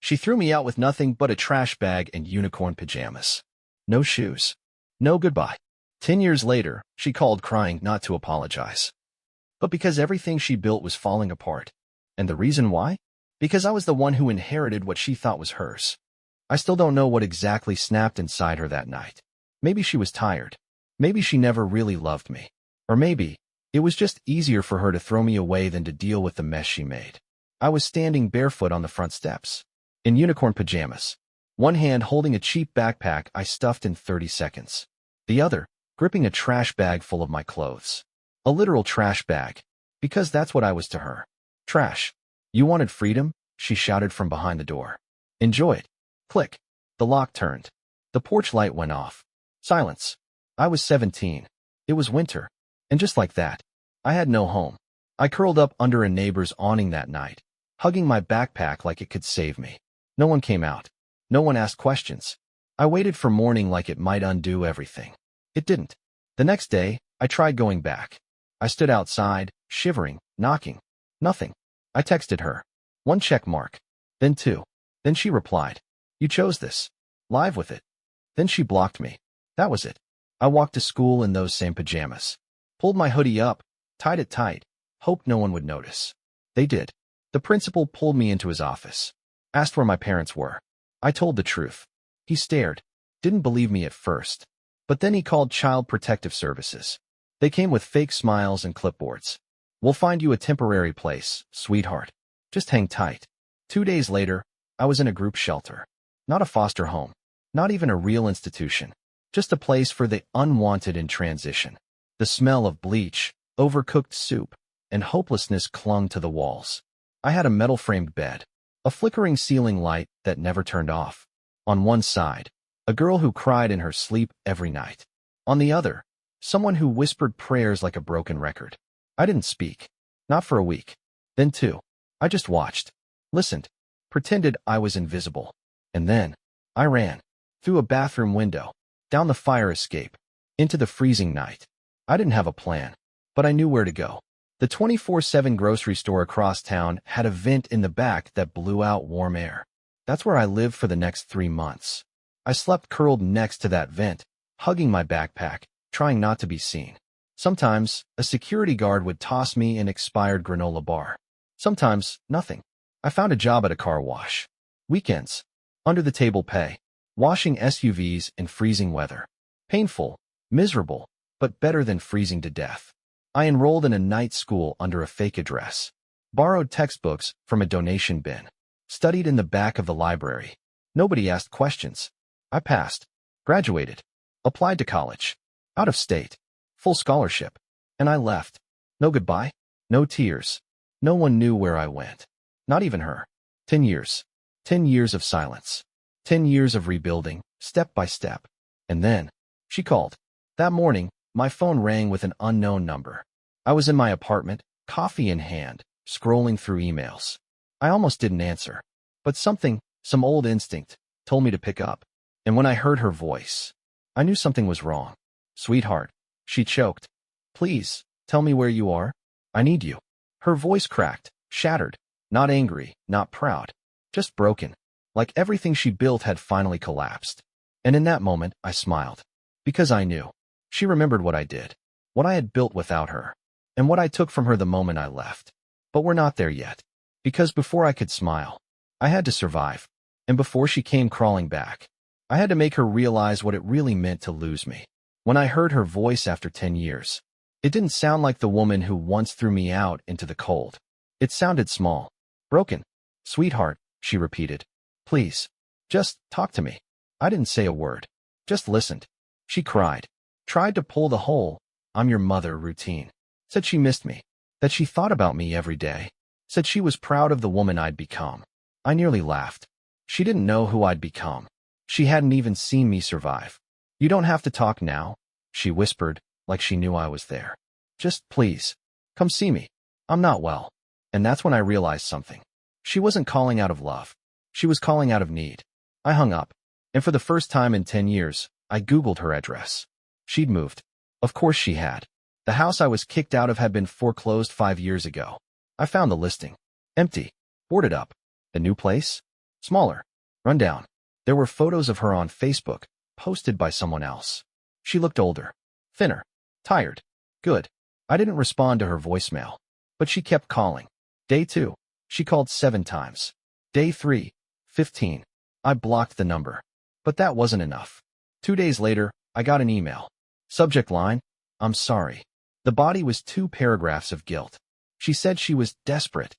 She threw me out with nothing but a trash bag and unicorn pajamas. No shoes. No goodbye. 10 years later, she called crying not to apologize, but because everything she built was falling apart. And the reason why? Because I was the one who inherited what she thought was hers. I still don't know what exactly snapped inside her that night. Maybe she was tired. Maybe she never really loved me. Or maybe it was just easier for her to throw me away than to deal with the mess she made. I was standing barefoot on the front steps, in unicorn pajamas, one hand holding a cheap backpack I stuffed in 30 seconds, the other gripping a trash bag full of my clothes. A literal trash bag, because that's what I was to her. Trash. You wanted freedom? She shouted from behind the door. Enjoy it. Click. The lock turned. The porch light went off. Silence. I was 17. It was winter. And just like that, I had no home. I curled up under a neighbor's awning that night, hugging my backpack like it could save me. No one came out. No one asked questions. I waited for morning like it might undo everything. It didn't. The next day, I tried going back. I stood outside, shivering, knocking. Nothing. I texted her. 1 check mark. Then 2. Then she replied. You chose this. Live with it. Then she blocked me. That was it. I walked to school in those same pajamas. Pulled my hoodie up, tied it tight, hoped no one would notice. They did. The principal pulled me into his office. Asked where my parents were. I told the truth. He stared. Didn't believe me at first. But then he called Child Protective Services. They came with fake smiles and clipboards. We'll find you a temporary place, sweetheart. Just hang tight. 2 days later, I was in a group shelter. Not a foster home. Not even a real institution. Just a place for the unwanted in transition. The smell of bleach, overcooked soup, and hopelessness clung to the walls. I had a metal-framed bed, a flickering ceiling light that never turned off. On one side, a girl who cried in her sleep every night. On the other, someone who whispered prayers like a broken record. I didn't speak. Not for a week. Then 2. I just watched. Listened. Pretended I was invisible. And then, I ran. Through a bathroom window. Down the fire escape. Into the freezing night. I didn't have a plan, but I knew where to go. The 24/7 grocery store across town had a vent in the back that blew out warm air. That's where I lived for the next 3 months. I slept curled next to that vent, hugging my backpack, trying not to be seen. Sometimes, a security guard would toss me an expired granola bar. Sometimes, nothing. I found a job at a car wash. Weekends. Under-the-table pay. Washing SUVs in freezing weather. Painful. Miserable. But better than freezing to death. I enrolled in a night school under a fake address. Borrowed textbooks from a donation bin. Studied in the back of the library. Nobody asked questions. I passed. Graduated. Applied to college. Out of state. Full scholarship. And I left. No goodbye. No tears. No one knew where I went. Not even her. 10 years. 10 years of silence. 10 years of rebuilding, step by step. And then, she called. That morning, my phone rang with an unknown number. I was in my apartment, coffee in hand, scrolling through emails. I almost didn't answer. But something, some old instinct, told me to pick up. And when I heard her voice, I knew something was wrong. Sweetheart, she choked. Please, tell me where you are. I need you. Her voice cracked, shattered, not angry, not proud, just broken, like everything she built had finally collapsed. And in that moment, I smiled. Because I knew. She remembered what I did, what I had built without her, and what I took from her the moment I left. But we're not there yet. Because before I could smile, I had to survive. And before she came crawling back, I had to make her realize what it really meant to lose me. When I heard her voice after 10 years, it didn't sound like the woman who once threw me out into the cold. It sounded small, broken. Sweetheart, she repeated. Please, just talk to me. I didn't say a word, just listened. She cried, tried to pull the whole, I'm your mother routine. Said she missed me, that she thought about me every day. Said she was proud of the woman I'd become. I nearly laughed. She didn't know who I'd become. She hadn't even seen me survive. You don't have to talk now, she whispered, like she knew I was there. Just please, come see me. I'm not well. And that's when I realized something. She wasn't calling out of love. She was calling out of need. I hung up, and for the first time in 10 years, I Googled her address. She'd moved. Of course she had. The house I was kicked out of had been foreclosed 5 years ago. I found the listing. Empty. Boarded up. The new place? Smaller. Rundown. There were photos of her on Facebook, posted by someone else. She looked older. Thinner. Tired. Good. I didn't respond to her voicemail, but she kept calling. Day 2. She called 7 times. Day 3. 15. I blocked the number. But that wasn't enough. 2 days later, I got an email. Subject line, "I'm sorry." The body was 2 paragraphs of guilt. She said she was desperate,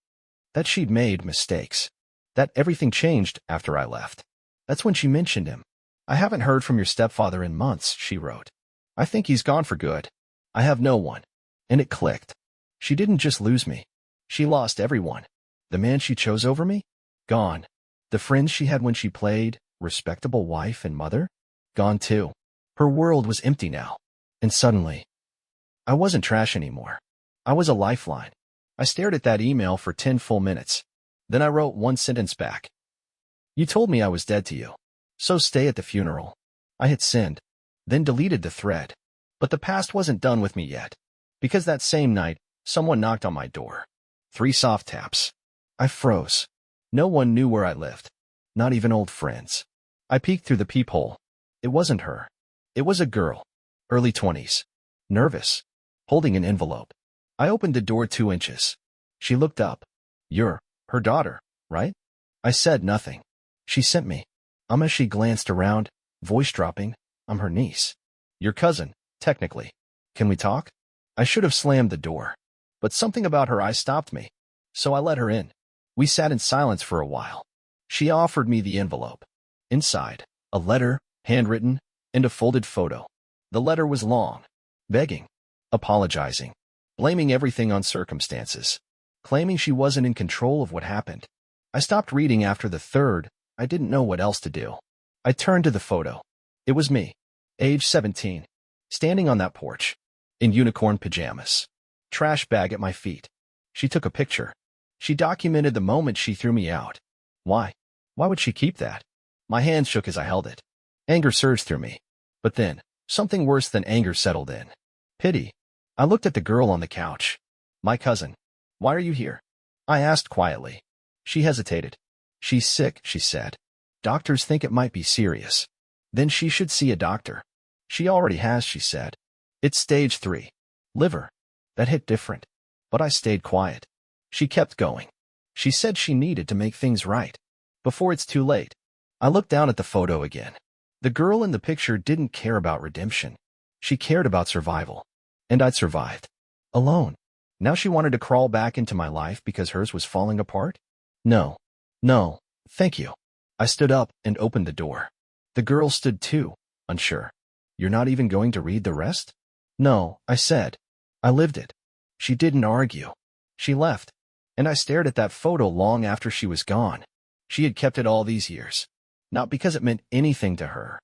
that she'd made mistakes, that everything changed after I left. That's when she mentioned him. "I haven't heard from your stepfather in months," she wrote. "I think he's gone for good. I have no one." And it clicked. She didn't just lose me. She lost everyone. The man she chose over me? Gone. The friends she had when she played, respectable wife and mother? Gone too. Her world was empty now. And suddenly, I wasn't trash anymore. I was a lifeline. I stared at that email for 10 full minutes. Then I wrote one sentence back. "You told me I was dead to you. So stay at the funeral." I had sinned, then deleted the thread. But the past wasn't done with me yet. Because that same night, someone knocked on my door. 3 soft taps. I froze. No one knew where I lived. Not even old friends. I peeked through the peephole. It wasn't her. It was a girl. Early 20s. Nervous. Holding an envelope. I opened the door 2 inches. She looked up. "You're her daughter, right?" I said nothing. "She sent me." As she glanced around, voice dropping, "I'm her niece. Your cousin, technically. Can we talk?" I should have slammed the door. But something about her eyes stopped me. So I let her in. We sat in silence for a while. She offered me the envelope. Inside, a letter, handwritten, and a folded photo. The letter was long. Begging. Apologizing. Blaming everything on circumstances. Claiming she wasn't in control of what happened. I stopped reading after the 3rd. I didn't know what else to do. I turned to the photo. It was me. Age 17. Standing on that porch. In unicorn pajamas. Trash bag at my feet. She took a picture. She documented the moment she threw me out. Why? Why would she keep that? My hands shook as I held it. Anger surged through me. But then, something worse than anger settled in. Pity. I looked at the girl on the couch. "My cousin. Why are you here?" I asked quietly. She hesitated. "She's sick," she said. "Doctors think it might be serious. Then she should see a doctor." "She already has," she said. "It's stage 3. Liver." That hit different. But I stayed quiet. She kept going. She said she needed to make things right. Before it's too late. I looked down at the photo again. The girl in the picture didn't care about redemption. She cared about survival. And I'd survived. Alone. Now she wanted to crawl back into my life because hers was falling apart? No. No. Thank you. I stood up and opened the door. The girl stood too, unsure. "You're not even going to read the rest?" "No," I said. "I lived it." She didn't argue. She left. And I stared at that photo long after she was gone. She had kept it all these years. Not because it meant anything to her,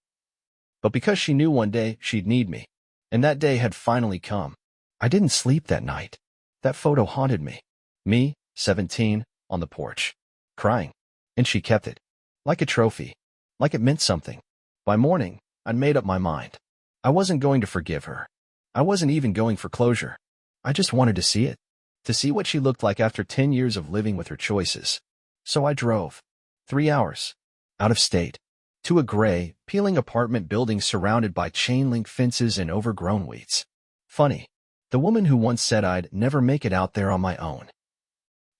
but because she knew one day she'd need me. And that day had finally come. I didn't sleep that night. That photo haunted me. Me, 17, on the porch, crying. And she kept it. Like a trophy. Like it meant something. By morning, I'd made up my mind. I wasn't going to forgive her. I wasn't even going for closure. I just wanted to see it. To see what she looked like after 10 years of living with her choices. So I drove. 3 hours. Out of state. To a gray, peeling apartment building surrounded by chain-link fences and overgrown weeds. Funny. The woman who once said I'd never make it out there on my own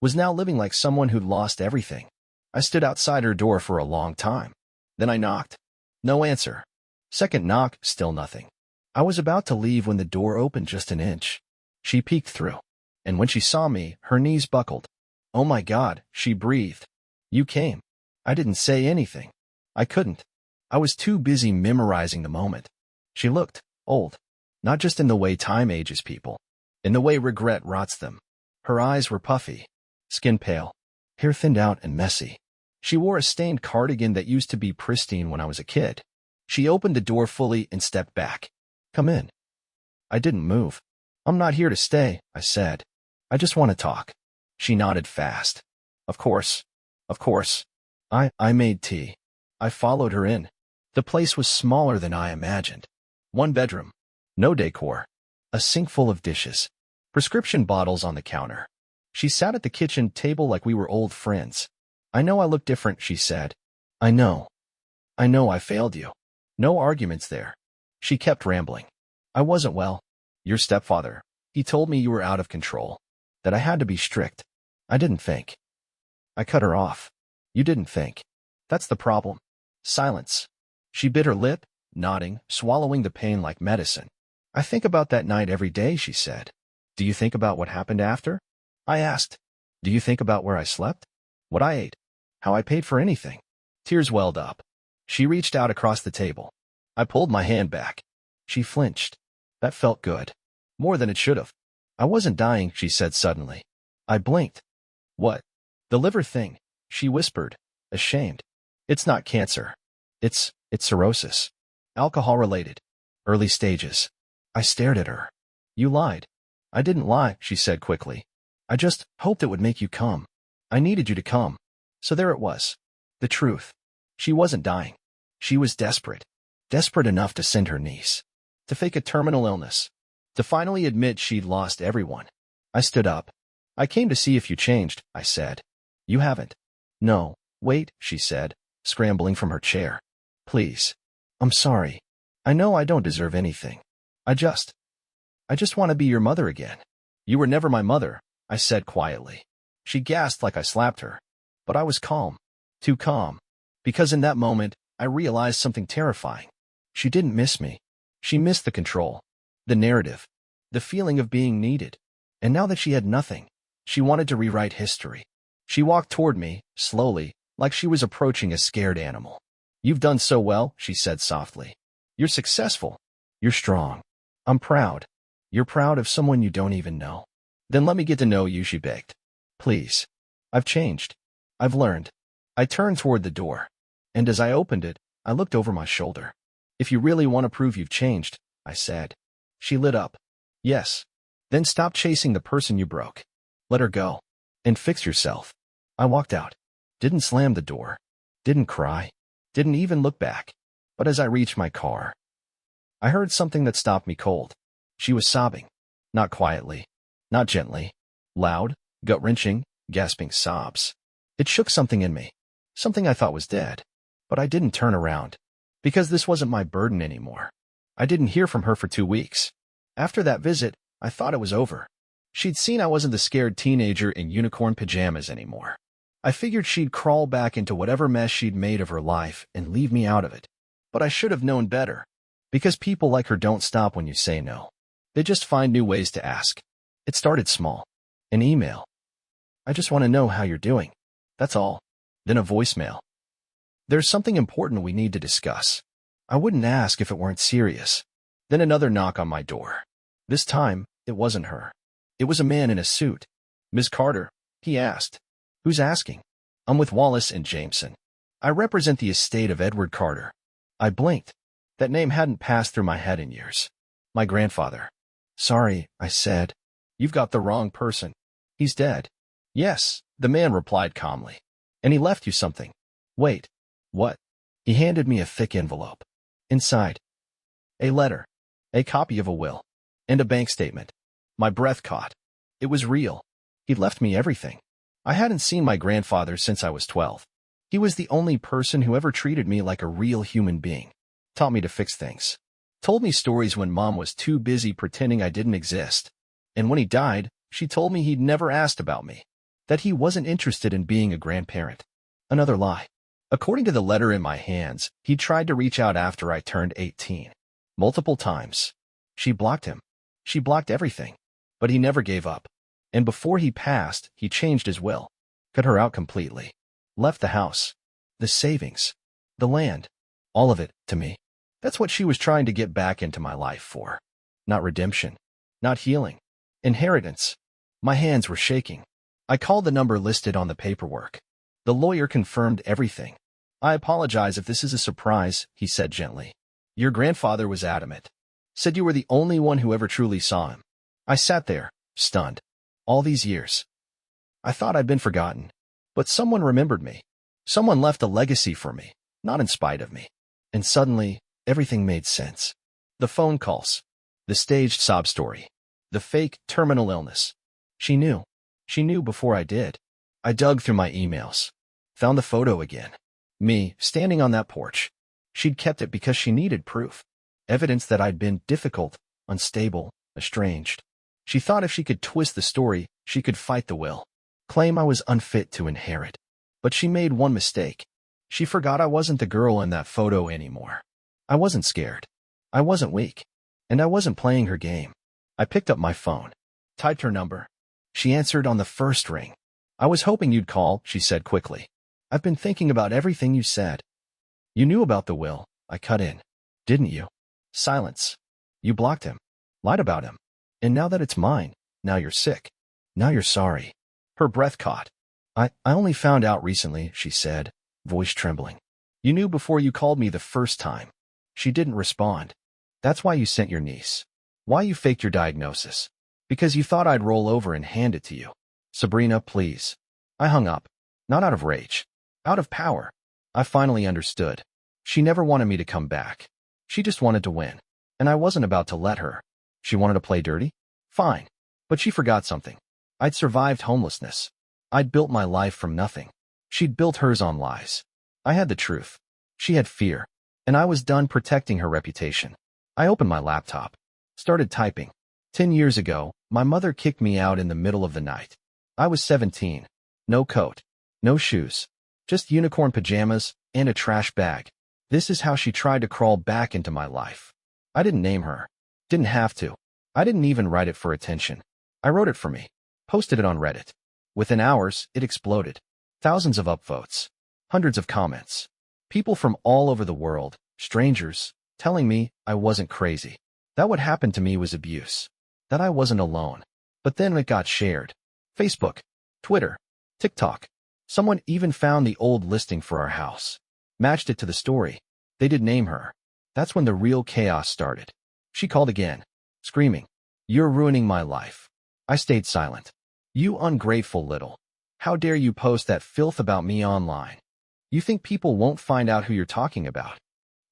was now living like someone who'd lost everything. I stood outside her door for a long time. Then I knocked. No answer. Second knock, still nothing. I was about to leave when the door opened just an inch. She peeked through. And when she saw me, her knees buckled. "Oh my God," she breathed. "You came." I didn't say anything. I couldn't. I was too busy memorizing the moment. She looked old. Not just in the way time ages people. In the way regret rots them. Her eyes were puffy. Skin pale. Hair thinned out and messy. She wore a stained cardigan that used to be pristine when I was a kid. She opened the door fully and stepped back. "Come in." I didn't move. "I'm not here to stay," I said. "I just want to talk." She nodded fast. Of course. Of course. I made tea. I followed her in. The place was smaller than I imagined. 1 bedroom. No decor. A sink full of dishes. Prescription bottles on the counter. She sat at the kitchen table like we were old friends. I know I look different, she said. I know. I know I failed you. No arguments there. She kept rambling. I wasn't well. Your stepfather. He told me you were out of control. That I had to be strict. I didn't think. I cut her off. You didn't think. That's the problem. Silence. She bit her lip, nodding, swallowing the pain like medicine. I think about that night every day, she said. Do you think about what happened after? I asked. Do you think about where I slept? What I ate? How I paid for anything? Tears welled up. She reached out across the table. I pulled my hand back. She flinched. That felt good. More than it should have. I wasn't dying, she said suddenly. I blinked. What? The liver thing, she whispered, ashamed. It's not cancer. It's cirrhosis. Alcohol-related. Early stages. I stared at her. You lied. I didn't lie, she said quickly. I just hoped it would make you come. I needed you to come. So there it was. The truth. She wasn't dying. She was desperate. Desperate enough to send her niece. To fake a terminal illness. To finally admit she'd lost everyone. I stood up. I came to see if you changed, I said. You haven't. No, wait, she said, scrambling from her chair. Please. I'm sorry. I know I don't deserve anything. I just want to be your mother again. You were never my mother, I said quietly. She gasped like I slapped her. But I was calm. Too calm. Because in that moment, I realized something terrifying. She didn't miss me. She missed the control. The narrative. The feeling of being needed. And now that she had nothing, she wanted to rewrite history. She walked toward me, slowly, like she was approaching a scared animal. You've done so well, she said softly. You're successful. You're strong. I'm proud. You're proud of someone you don't even know. Then let me get to know you, she begged. Please. I've changed. I've learned. I turned toward the door. And as I opened it, I looked over my shoulder. If you really want to prove you've changed, I said. She lit up. Yes. Then stop chasing the person you broke. Let her go. And fix yourself. I walked out. Didn't slam the door. Didn't cry. Didn't even look back. But as I reached my car, I heard something that stopped me cold. She was sobbing. Not quietly. Not gently. Loud, gut-wrenching, gasping sobs. It shook something in me. Something I thought was dead. But I didn't turn around. Because this wasn't my burden anymore. I didn't hear from her for 2 weeks. After that visit, I thought it was over. She'd seen I wasn't the scared teenager in unicorn pajamas anymore. I figured she'd crawl back into whatever mess she'd made of her life and leave me out of it. But I should have known better. Because people like her don't stop when you say no. They just find new ways to ask. It started small. An email. I just want to know how you're doing. That's all. Then a voicemail. There's something important we need to discuss. I wouldn't ask if it weren't serious. Then another knock on my door. This time, it wasn't her. It was a man in a suit. Ms. Carter, he asked. Who's asking? I'm with Wallace and Jameson. I represent the estate of Edward Carter. I blinked. That name hadn't passed through my head in years. My grandfather. Sorry, I said. You've got the wrong person. He's dead. Yes, the man replied calmly. And he left you something. Wait. What? He handed me a thick envelope. Inside. A letter. A copy of a will. And a bank statement. My breath caught. It was real. He'd left me everything. I hadn't seen my grandfather since I was 12. He was the only person who ever treated me like a real human being. Taught me to fix things. Told me stories when Mom was too busy pretending I didn't exist. And when he died, she told me he'd never asked about me. That he wasn't interested in being a grandparent. Another lie. According to the letter in my hands, he tried to reach out after I turned 18. Multiple times. She blocked him. She blocked everything. But he never gave up. And before he passed, he changed his will. Cut her out completely. Left the house. The savings. The land. All of it, to me. That's what she was trying to get back into my life for. Not redemption. Not healing. Inheritance. My hands were shaking. I called the number listed on the paperwork. The lawyer confirmed everything. I apologize if this is a surprise, he said gently. Your grandfather was adamant. Said you were the only one who ever truly saw him. I sat there, stunned. All these years. I thought I'd been forgotten. But someone remembered me. Someone left a legacy for me, not in spite of me. And suddenly, everything made sense. The phone calls. The staged sob story. The fake terminal illness. She knew. She knew before I did. I dug through my emails. Found the photo again. Me, standing on that porch. She'd kept it because she needed proof. Evidence that I'd been difficult, unstable, estranged. She thought if she could twist the story, she could fight the will. Claim I was unfit to inherit. But she made one mistake. She forgot I wasn't the girl in that photo anymore. I wasn't scared. I wasn't weak. And I wasn't playing her game. I picked up my phone. Typed her number. She answered on the first ring. I was hoping you'd call, she said quickly. I've been thinking about everything you said. You knew about the will, I cut in. Didn't you? Silence. You blocked him. Lied about him. And now that it's mine, now you're sick. Now you're sorry. Her breath caught. I only found out recently, she said, voice trembling. You knew before you called me the first time. She didn't respond. That's why you sent your niece. Why you faked your diagnosis. Because you thought I'd roll over and hand it to you. Sabrina, please. I hung up. Not out of rage. Out of power. I finally understood. She never wanted me to come back. She just wanted to win. And I wasn't about to let her. She wanted to play dirty? Fine. But she forgot something. I'd survived homelessness. I'd built my life from nothing. She'd built hers on lies. I had the truth. She had fear. And I was done protecting her reputation. I opened my laptop. Started typing. 10 years ago, my mother kicked me out in the middle of the night. I was 17. No coat. No shoes. Just unicorn pajamas and a trash bag. This is how she tried to crawl back into my life. I didn't name her. Didn't have to. I didn't even write it for attention. I wrote it for me. Posted it on Reddit. Within hours, it exploded. Thousands of upvotes. Hundreds of comments. People from all over the world, strangers, telling me I wasn't crazy. That what happened to me was abuse. That I wasn't alone. But then it got shared. Facebook, Twitter, TikTok. Someone even found the old listing for our house. Matched it to the story. They did name her. That's when the real chaos started. She called again, screaming, "You're ruining my life." I stayed silent. "You ungrateful little. How dare you post that filth about me online? You think people won't find out who you're talking about?"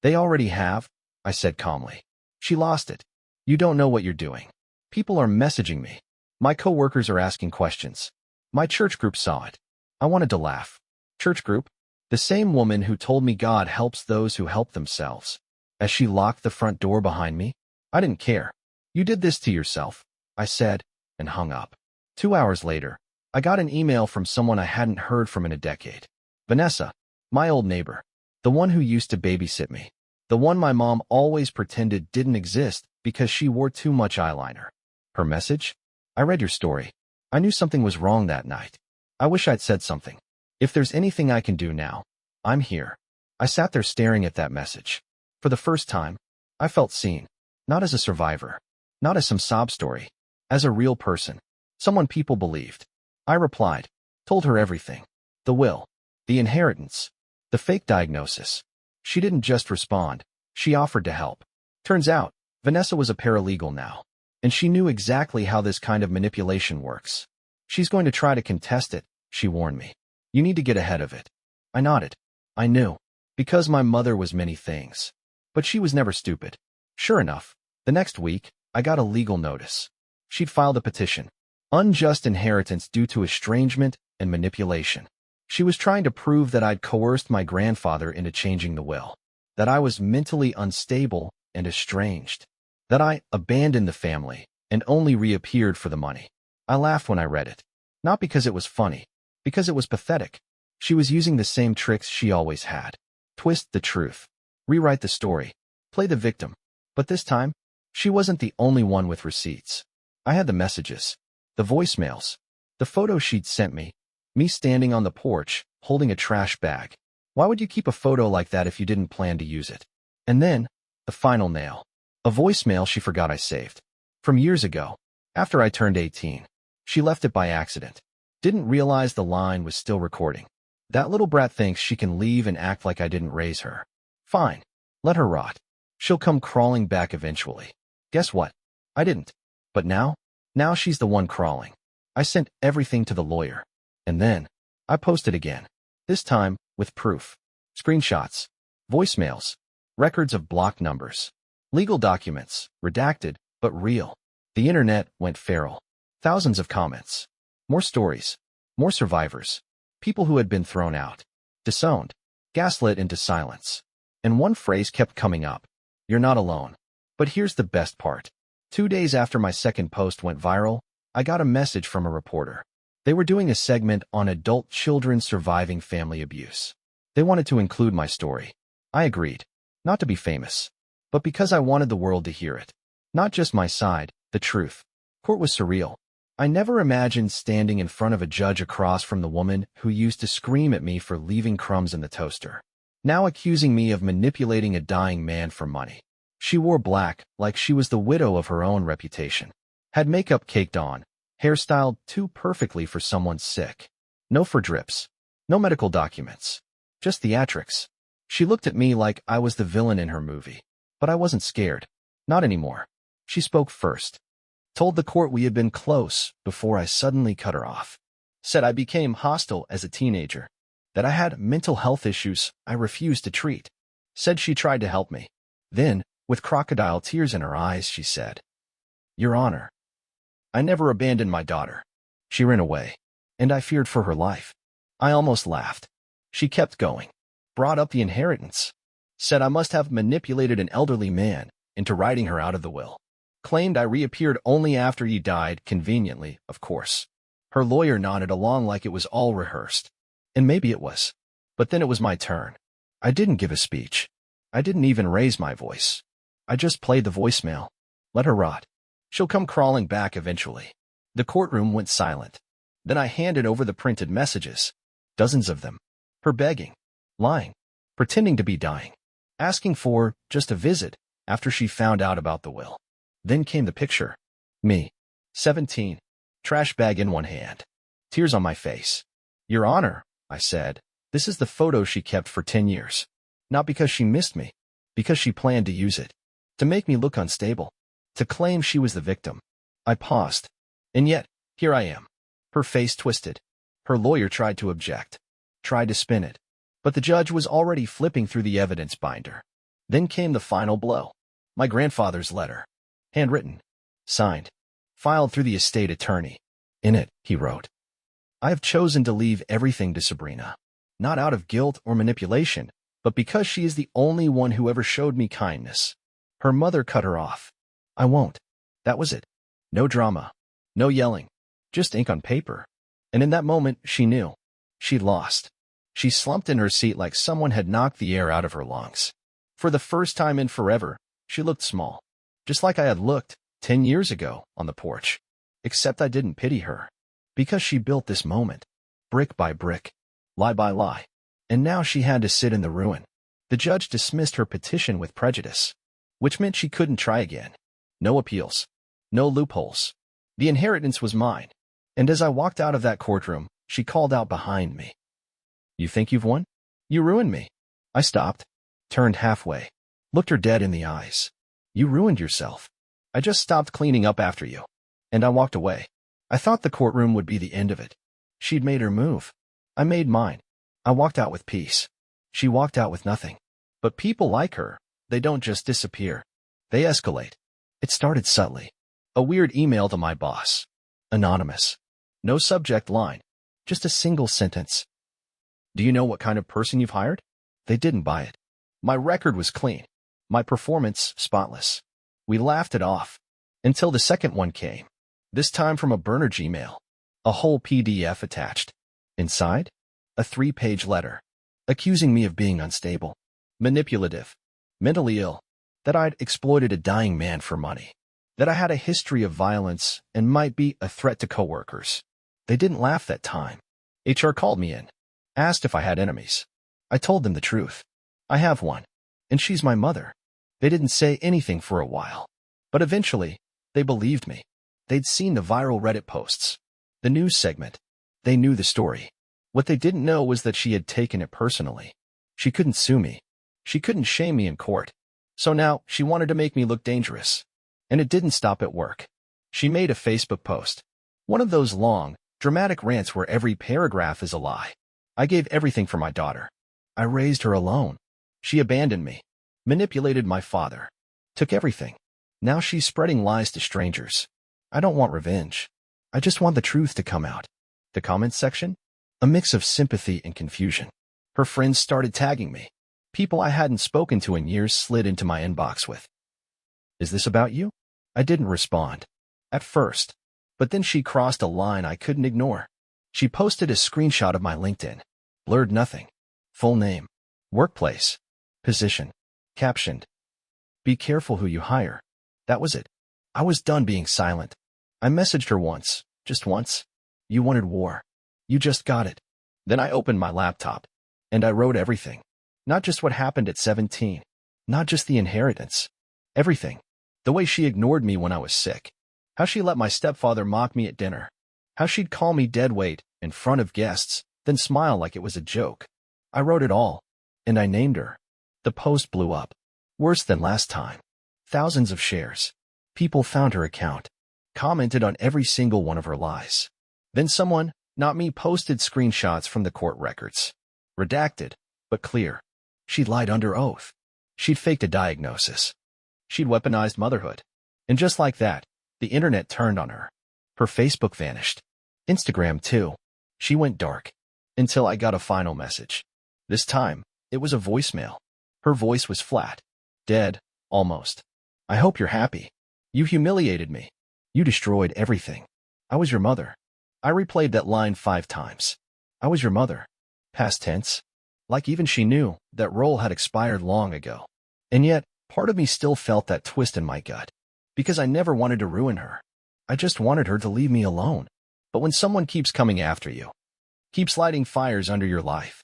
"They already have," I said calmly. She lost it. "You don't know what you're doing. People are messaging me. My coworkers are asking questions. My church group saw it." I wanted to laugh. Church group? The same woman who told me God helps those who help themselves. As she locked the front door behind me, I didn't care. "You did this to yourself," I said, and hung up. 2 hours later, I got an email from someone I hadn't heard from in a decade. Vanessa, my old neighbor. The one who used to babysit me. The one my mom always pretended didn't exist because she wore too much eyeliner. Her message? "I read your story. I knew something was wrong that night. I wish I'd said something. If there's anything I can do now, I'm here." I sat there staring at that message. For the first time, I felt seen. Not as a survivor. Not as some sob story. As a real person. Someone people believed. I replied. Told her everything. The will. The inheritance. The fake diagnosis. She didn't just respond. She offered to help. Turns out, Vanessa was a paralegal now. And she knew exactly how this kind of manipulation works. "She's going to try to contest it," she warned me. "You need to get ahead of it." I nodded. I knew. Because my mother was many things. But she was never stupid. Sure enough, the next week, I got a legal notice. She'd filed a petition. Unjust inheritance due to estrangement and manipulation. She was trying to prove that I'd coerced my grandfather into changing the will. That I was mentally unstable and estranged. That I abandoned the family and only reappeared for the money. I laughed when I read it. Not because it was funny. Because it was pathetic. She was using the same tricks she always had. Twist the truth. Rewrite the story. Play the victim. But this time, she wasn't the only one with receipts. I had the messages. The voicemails. The photos she'd sent me. Me standing on the porch, holding a trash bag. Why would you keep a photo like that if you didn't plan to use it? And then, the final nail. A voicemail she forgot I saved. From years ago. After I turned 18. She left it by accident. Didn't realize the line was still recording. "That little brat thinks she can leave and act like I didn't raise her. Fine. Let her rot. She'll come crawling back eventually." Guess what? I didn't. But now she's the one crawling. I sent everything to the lawyer. And then, I posted again. This time, with proof. Screenshots. Voicemails. Records of blocked numbers. Legal documents. Redacted, but real. The internet went feral. Thousands of comments. More stories. More survivors. People who had been thrown out. disowned, gaslit into silence. And one phrase kept coming up. You're not alone. But here's the best part. 2 days after my second post went viral, I got a message from a reporter. They were doing a segment on adult children surviving family abuse. They wanted to include my story. I agreed. Not to be famous, but because I wanted the world to hear it. Not just my side, the truth. Court was surreal. I never imagined standing in front of a judge across from the woman who used to scream at me for leaving crumbs in the toaster, now accusing me of manipulating a dying man for money. She wore black, like she was the widow of her own reputation. Had makeup caked on, hairstyled too perfectly for someone sick. No for drips. No medical documents. Just theatrics. She looked at me like I was the villain in her movie. But I wasn't scared. Not anymore. She spoke first. Told the court we had been close before I suddenly cut her off. Said I became hostile as a teenager. That I had mental health issues I refused to treat. Said she tried to help me. Then, with crocodile tears in her eyes, she said, Your Honor, I never abandoned my daughter. She ran away, and I feared for her life. I almost laughed. She kept going. Brought up the inheritance. Said I must have manipulated an elderly man into writing her out of the will. Claimed I reappeared only after he died, conveniently, of course. Her lawyer nodded along like it was all rehearsed. And maybe it was. But then it was my turn. I didn't give a speech. I didn't even raise my voice. I just played the voicemail. Let her rot. She'll come crawling back eventually. The courtroom went silent. Then I handed over the printed messages. Dozens of them. Her begging. Lying. Pretending to be dying. Asking for just a visit after she found out about the will. Then came the picture. Me. 17. Trash bag in one hand. Tears on my face. Your Honor, I said, this is the photo she kept for 10 years. Not because she missed me. Because she planned to use it. To make me look unstable. To claim she was the victim. I paused. And yet, here I am. Her face twisted. Her lawyer tried to object. Tried to spin it. But the judge was already flipping through the evidence binder. Then came the final blow. My grandfather's letter. Handwritten. Signed. Filed through the estate attorney. In it, he wrote, I have chosen to leave everything to Sabrina. Not out of guilt or manipulation, but because she is the only one who ever showed me kindness. Her mother cut her off. I won't. That was it. No drama. No yelling. Just ink on paper. And in that moment, she knew. She'd lost. She slumped in her seat like someone had knocked the air out of her lungs. For the first time in forever, she looked small. Just like I had looked 10 years ago on the porch. Except I didn't pity her. Because she built this moment. Brick by brick. Lie by lie. And now she had to sit in the ruin. The judge dismissed her petition with prejudice. Which meant she couldn't try again. No appeals. No loopholes. The inheritance was mine. And as I walked out of that courtroom, she called out behind me. You think you've won? You ruined me. I stopped. Turned halfway. Looked her dead in the eyes. You ruined yourself. I just stopped cleaning up after you. And I walked away. I thought the courtroom would be the end of it. She'd made her move. I made mine. I walked out with peace. She walked out with nothing. But people like her, they don't just disappear. They escalate. It started subtly. A weird email to my boss. Anonymous. No subject line. Just a single sentence. Do you know what kind of person you've hired? They didn't buy it. My record was clean. My performance spotless. We laughed it off. Until the second one came. This time from a burner Gmail. A whole PDF attached. Inside? A 3-page letter. Accusing me of being unstable. Manipulative. Mentally ill. That I'd exploited a dying man for money. That I had a history of violence and might be a threat to coworkers. They didn't laugh that time. HR called me in. Asked if I had enemies. I told them the truth. I have one. And she's my mother. They didn't say anything for a while. But eventually, they believed me. They'd seen the viral Reddit posts. The news segment. They knew the story. What they didn't know was that she had taken it personally. She couldn't sue me. She couldn't shame me in court. So now, she wanted to make me look dangerous. And it didn't stop at work. She made a Facebook post. One of those long, dramatic rants where every paragraph is a lie. I gave everything for my daughter. I raised her alone. She abandoned me. Manipulated my father. Took everything. Now she's spreading lies to strangers. I don't want revenge. I just want the truth to come out. The comments section? A mix of sympathy and confusion. Her friends started tagging me. People I hadn't spoken to in years slid into my inbox with, "Is this about you?" I didn't respond at first, but then she crossed a line I couldn't ignore. She posted a screenshot of my LinkedIn. Blurred nothing. Full name. Workplace. Position. Captioned, "Be careful who you hire." That was it. I was done being silent. I messaged her once, just once. "You wanted war. You just got it." Then I opened my laptop, and I wrote everything. Not just what happened at 17. Not just the inheritance. Everything. The way she ignored me when I was sick. How she let my stepfather mock me at dinner. How she'd call me dead weight in front of guests, then smile like it was a joke. I wrote it all, and I named her. The post blew up. Worse than last time. Thousands of shares. People found her account. Commented on every single one of her lies. Then someone, not me, posted screenshots from the court records. Redacted, but clear. She'd lied under oath. She'd faked a diagnosis. She'd weaponized motherhood. And just like that, the internet turned on her. Her Facebook vanished. Instagram too. She went dark. Until I got a final message. This time, it was a voicemail. Her voice was flat. Dead, almost. "I hope you're happy. You humiliated me. You destroyed everything. I was your mother." I replayed that line 5 times. I was your mother. Past tense. Like even she knew that role had expired long ago. And yet, part of me still felt that twist in my gut. Because I never wanted to ruin her. I just wanted her to leave me alone. But when someone keeps coming after you, keeps lighting fires under your life,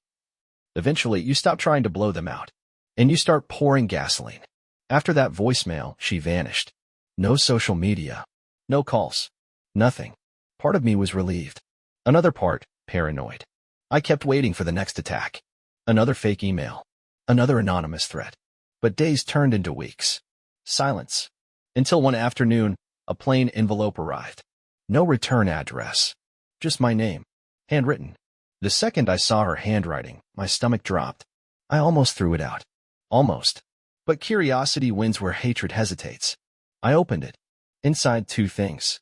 eventually you stop trying to blow them out. And you start pouring gasoline. After that voicemail, she vanished. No social media. No calls. Nothing. Part of me was relieved. Another part, paranoid. I kept waiting for the next attack. Another fake email. Another anonymous threat. But days turned into weeks. Silence. Until one afternoon, a plain envelope arrived. No return address. Just my name. Handwritten. The second I saw her handwriting, my stomach dropped. I almost threw it out. Almost. But curiosity wins where hatred hesitates. I opened it. Inside 2 things.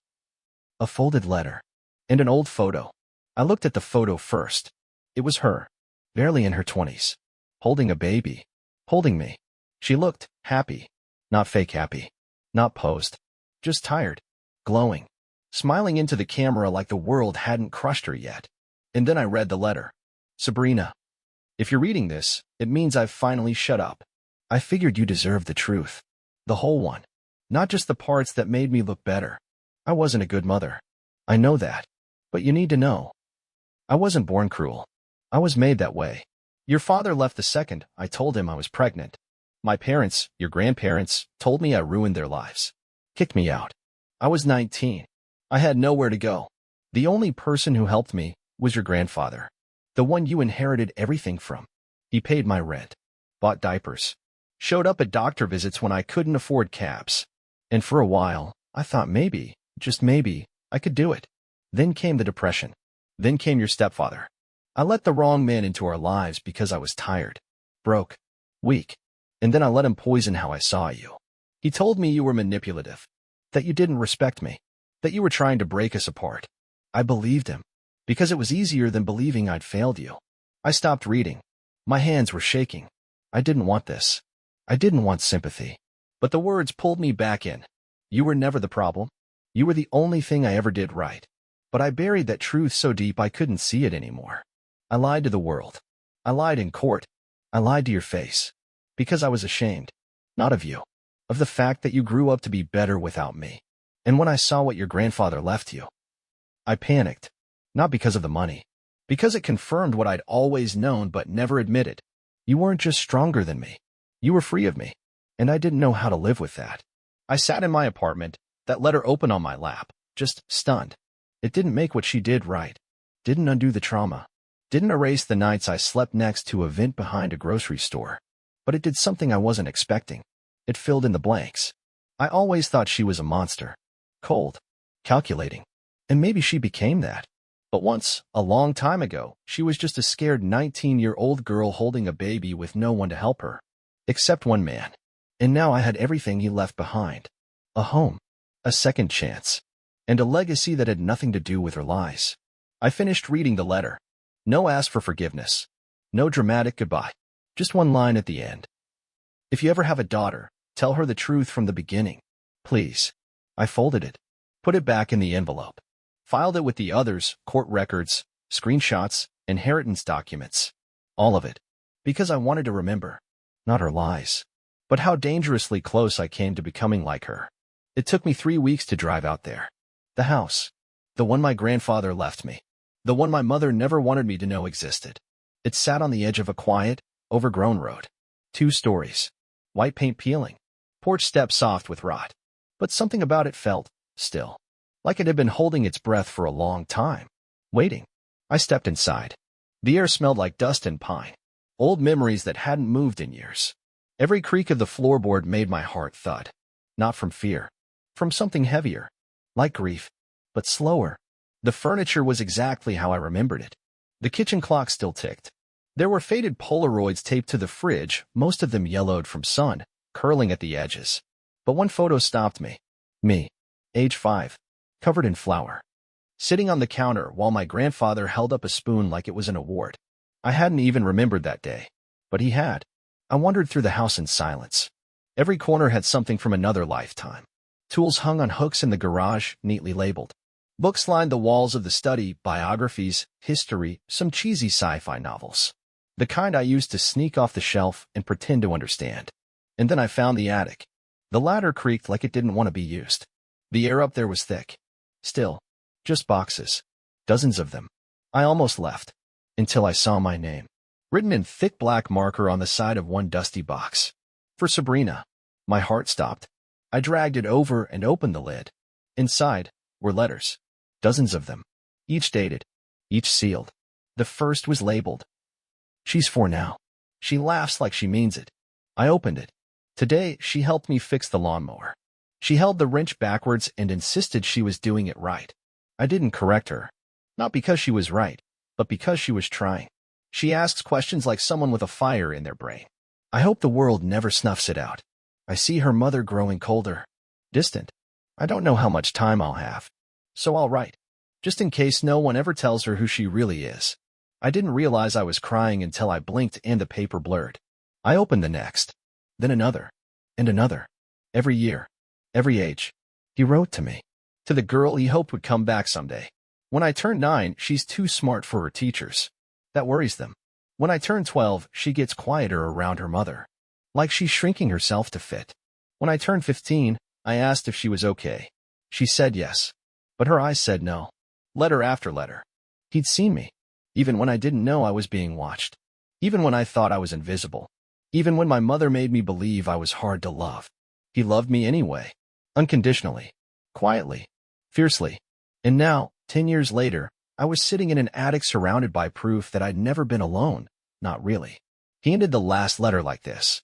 A folded letter. And an old photo. I looked at the photo first. It was her. Barely in her 20s. Holding a baby. Holding me. She looked happy. Not fake happy. Not posed. Just tired. Glowing. Smiling into the camera like the world hadn't crushed her yet. And then I read the letter. "Sabrina, if you're reading this, it means I've finally shut up. I figured you deserved the truth. The whole one. Not just the parts that made me look better. I wasn't a good mother. I know that. But you need to know. I wasn't born cruel. I was made that way. Your father left the second I told him I was pregnant. My parents, your grandparents, told me I ruined their lives. Kicked me out. I was 19. I had nowhere to go. The only person who helped me was your grandfather. The one you inherited everything from. He paid my rent. Bought diapers. Showed up at doctor visits when I couldn't afford cabs. And for a while, I thought maybe, just maybe, I could do it. Then came the depression. Then came your stepfather. I let the wrong man into our lives because I was tired. Broke. Weak. And then I let him poison how I saw you. He told me you were manipulative. That you didn't respect me. That you were trying to break us apart. I believed him. Because it was easier than believing I'd failed you. I stopped reading. My hands were shaking. I didn't want this. I didn't want sympathy. But the words pulled me back in. You were never the problem. You were the only thing I ever did right. But I buried that truth so deep I couldn't see it anymore. I lied to the world. I lied in court. I lied to your face. Because I was ashamed. Not of you. Of the fact that you grew up to be better without me. And when I saw what your grandfather left you, I panicked. Not because of the money. Because it confirmed what I'd always known but never admitted. You weren't just stronger than me. You were free of me. And I didn't know how to live with that. I sat in my apartment, that letter open on my lap, just stunned. It didn't make what she did right. Didn't undo the trauma. Didn't erase the nights I slept next to a vent behind a grocery store. But it did something I wasn't expecting. It filled in the blanks. I always thought she was a monster. Cold. Calculating. And maybe she became that. But once, a long time ago, she was just a scared 19-year-old girl holding a baby with no one to help her. Except one man. And now I had everything he left behind. A home. A second chance. And a legacy that had nothing to do with her lies. I finished reading the letter. No ask for forgiveness. No dramatic goodbye. Just one line at the end. If you ever have a daughter, tell her the truth from the beginning. Please. I folded it, put it back in the envelope, filed it with the others, court records, screenshots, inheritance documents. All of it. Because I wanted to remember. Not her lies. But how dangerously close I came to becoming like her. It took me 3 weeks to drive out there. The house. The one my grandfather left me. The one my mother never wanted me to know existed. It sat on the edge of a quiet, overgrown road. 2 stories. White paint peeling. Porch steps soft with rot. But something about it felt, still, like it had been holding its breath for a long time. Waiting. I stepped inside. The air smelled like dust and pine. Old memories that hadn't moved in years. Every creak of the floorboard made my heart thud. Not from fear. From something heavier. Like grief. But slower. The furniture was exactly how I remembered it. The kitchen clock still ticked. There were faded Polaroids taped to the fridge, most of them yellowed from sun, curling at the edges. But one photo stopped me. Me, age 5, covered in flour. Sitting on the counter while my grandfather held up a spoon like it was an award. I hadn't even remembered that day. But he had. I wandered through the house in silence. Every corner had something from another lifetime. Tools hung on hooks in the garage, neatly labeled. Books lined the walls of the study, biographies, history, some cheesy sci-fi novels. The kind I used to sneak off the shelf and pretend to understand. And then I found the attic. The ladder creaked like it didn't want to be used. The air up there was thick. Still. Just boxes. Dozens of them. I almost left. Until I saw my name. Written in thick black marker on the side of one dusty box. For Sabrina. My heart stopped. I dragged it over and opened the lid. Inside were letters. Dozens of them. Each dated. Each sealed. The first was labeled. She's 4 now. She laughs like she means it. I opened it. Today, she helped me fix the lawnmower. She held the wrench backwards and insisted she was doing it right. I didn't correct her. Not because she was right, but because she was trying. She asks questions like someone with a fire in their brain. I hope the world never snuffs it out. I see her mother growing colder. Distant. I don't know how much time I'll have. So I'll write. Just in case no one ever tells her who she really is. I didn't realize I was crying until I blinked and the paper blurred. I opened the next. Then another. And another. Every year. Every age. He wrote to me. To the girl he hoped would come back someday. When I turn 9, she's too smart for her teachers. That worries them. When I turn 12, she gets quieter around her mother. Like she's shrinking herself to fit. When I turned 15, I asked if she was okay. She said yes. But her eyes said no. Letter after letter. He'd seen me. Even when I didn't know I was being watched. Even when I thought I was invisible. Even when my mother made me believe I was hard to love. He loved me anyway. Unconditionally. Quietly. Fiercely. And now, 10 years later, I was sitting in an attic surrounded by proof that I'd never been alone. Not really. He ended the last letter like this.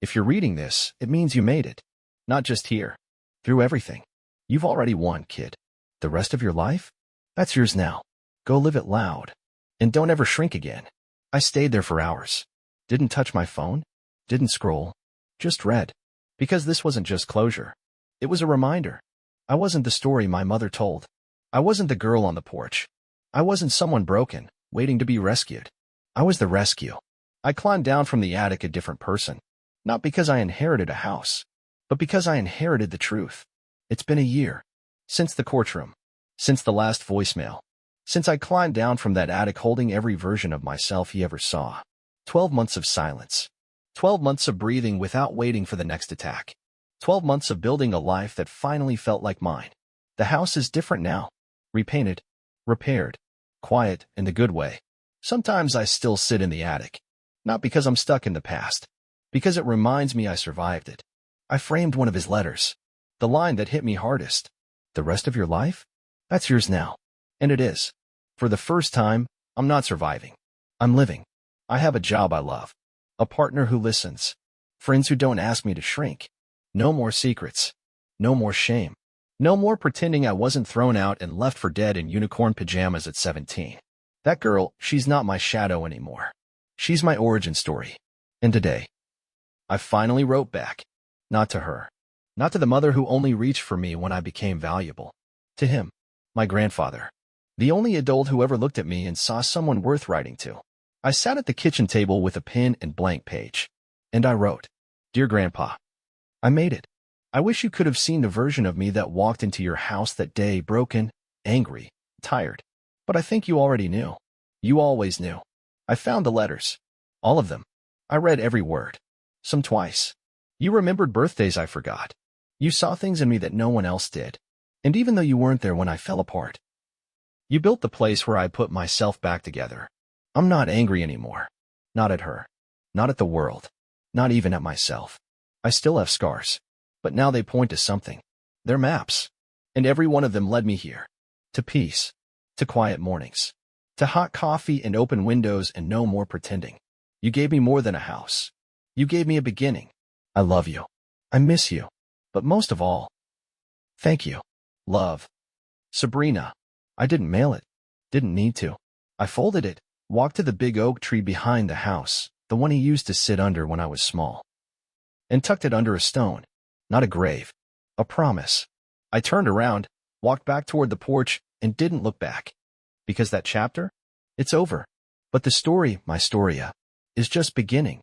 If you're reading this, it means you made it. Not just here. Through everything. You've already won, kid. The rest of your life? That's yours now. Go live it loud. And don't ever shrink again. I stayed there for hours. Didn't touch my phone. Didn't scroll. Just read. Because this wasn't just closure. It was a reminder. I wasn't the story my mother told. I wasn't the girl on the porch. I wasn't someone broken, waiting to be rescued. I was the rescue. I climbed down from the attic a different person. Not because I inherited a house, but because I inherited the truth. It's been a year. Since the courtroom. Since the last voicemail. Since I climbed down from that attic holding every version of myself he ever saw. 12 months of silence. 12 months of breathing without waiting for the next attack. 12 months of building a life that finally felt like mine. The house is different now. Repainted. Repaired. Quiet in the good way. Sometimes I still sit in the attic. Not because I'm stuck in the past. Because it reminds me I survived it. I framed one of his letters. The line that hit me hardest. The rest of your life? That's yours now. And it is. For the first time, I'm not surviving. I'm living. I have a job I love. A partner who listens. Friends who don't ask me to shrink. No more secrets. No more shame. No more pretending I wasn't thrown out and left for dead in unicorn pajamas at 17. That girl, she's not my shadow anymore. She's my origin story. And today, I finally wrote back. Not to her. Not to the mother who only reached for me when I became valuable. To him. My grandfather. The only adult who ever looked at me and saw someone worth writing to. I sat at the kitchen table with a pen and blank page. And I wrote, "Dear Grandpa, I made it. I wish you could have seen the version of me that walked into your house that day, broken, angry, tired. But I think you already knew. You always knew. I found the letters. All of them. I read every word. Some twice. You remembered birthdays I forgot. You saw things in me that no one else did. And even though you weren't there when I fell apart, you built the place where I put myself back together. I'm not angry anymore. Not at her. Not at the world. Not even at myself. I still have scars. But now they point to something. They're maps. And every one of them led me here. To peace. To quiet mornings. To hot coffee and open windows and no more pretending. You gave me more than a house. You gave me a beginning. I love you. I miss you. But most of all, thank you. Love. Sabrina. I didn't mail it. Didn't need to. I folded it, walked to the big oak tree behind the house, the one he used to sit under when I was small, and tucked it under a stone. Not a grave. A promise. I turned around, walked back toward the porch, and didn't look back. Because that chapter? It's over. But the story, my storia, is just beginning.